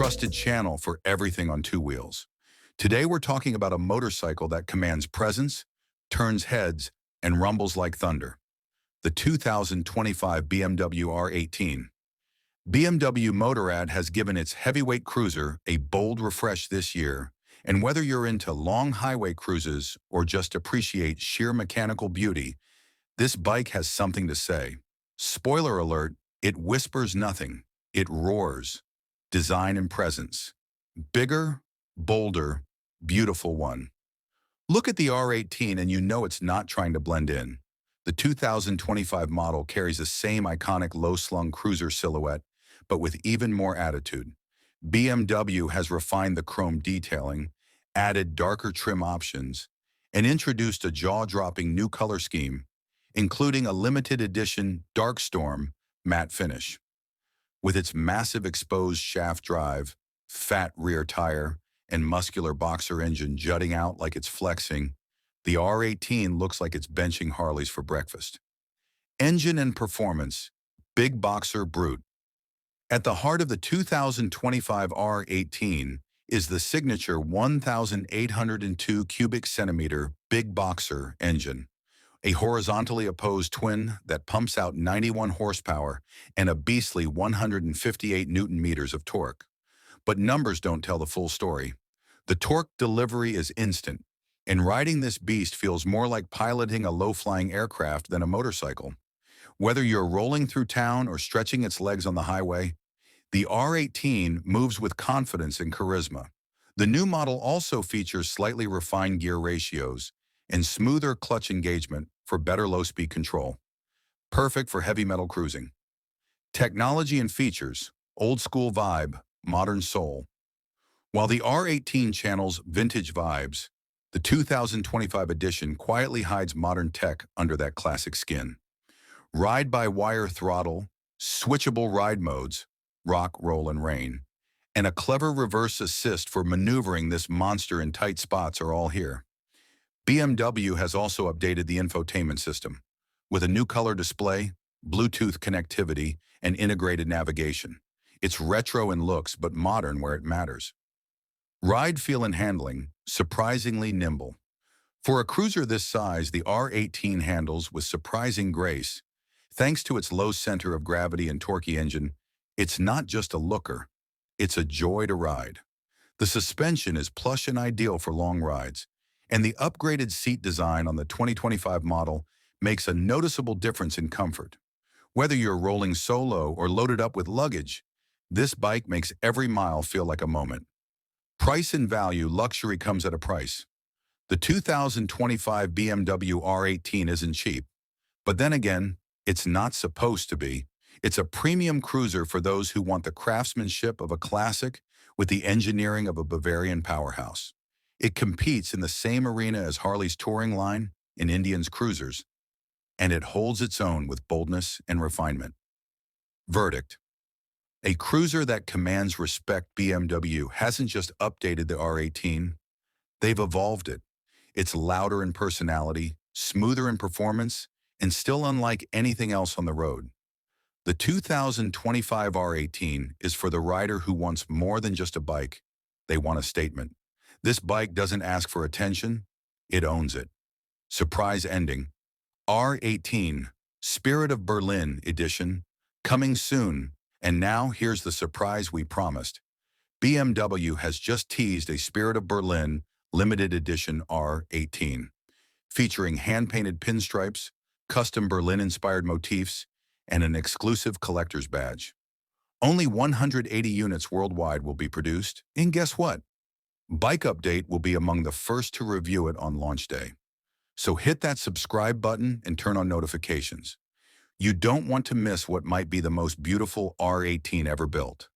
trusted channel for everything on two wheels. Today we're talking about a motorcycle that commands presence, turns heads, and rumbles like thunder. The 2025 BMW R18. BMW Motorrad has given its heavyweight cruiser a bold refresh this year, and whether you're into long highway cruises or just appreciate sheer mechanical beauty, this bike has something to say. Spoiler alert, it whispers nothing, it roars. Design and presence. Bigger, bolder, beautiful one. Look at the R18 and you know it's not trying to blend in. The 2025 model carries the same iconic low-slung cruiser silhouette, but with even more attitude. BMW has refined the chrome detailing, added darker trim options, and introduced a jaw-dropping new color scheme, including a limited edition Dark Storm matte finish. With its massive exposed shaft drive, fat rear tire, and muscular boxer engine jutting out like it's flexing, the R18 looks like it's benching Harleys for breakfast. Engine and performance, big boxer brute. At the heart of the 2025 R18 is the signature 1,802 cubic centimeter big boxer engine, a horizontally opposed twin that pumps out 91 horsepower and a beastly 158 newton meters of torque. But numbers don't tell the full story. The torque delivery is instant, and riding this beast feels more like piloting a low-flying aircraft than a motorcycle. Whether you're rolling through town or stretching its legs on the highway, the R18 moves with confidence and charisma. The new model also features slightly refined gear ratios and smoother clutch engagement for better low-speed control. Perfect for heavy metal cruising. Technology and features, old-school vibe, modern soul. While the R18 channels vintage vibes, the 2025 edition quietly hides modern tech under that classic skin. Ride-by-wire throttle, switchable ride modes, rock, roll, and rain, and a clever reverse assist for maneuvering this monster in tight spots are all here. BMW has also updated the infotainment system with a new color display, Bluetooth connectivity, and integrated navigation. It's retro in looks but modern where it matters. Ride feel and handling, surprisingly nimble. For a cruiser this size, the R18 handles with surprising grace. Thanks to its low center of gravity and torquey engine, it's not just a looker, it's a joy to ride. The suspension is plush and ideal for long rides, and the upgraded seat design on the 2025 model makes a noticeable difference in comfort. Whether you're rolling solo or loaded up with luggage, this bike makes every mile feel like a moment. Price and value, luxury comes at a price. The 2025 BMW R18 isn't cheap, but then again, it's not supposed to be. It's a premium cruiser for those who want the craftsmanship of a classic with the engineering of a Bavarian powerhouse. It competes in the same arena as Harley's touring line and Indian's cruisers, and it holds its own with boldness and refinement. Verdict. A cruiser that commands respect. BMW hasn't just updated the R18, they've evolved it. It's louder in personality, smoother in performance, and still unlike anything else on the road. The 2025 R18 is for the rider who wants more than just a bike. They want a statement. This bike doesn't ask for attention, it owns it. Surprise ending. R18, Spirit of Berlin Edition, coming soon. And now here's the surprise we promised. BMW has just teased a Spirit of Berlin limited edition R18, featuring hand-painted pinstripes, custom Berlin-inspired motifs, and an exclusive collector's badge. Only 180 units worldwide will be produced, and guess what? Bike Update will be among the first to review it on launch day. So hit that subscribe button and turn on notifications. You don't want to miss what might be the most beautiful R18 ever built.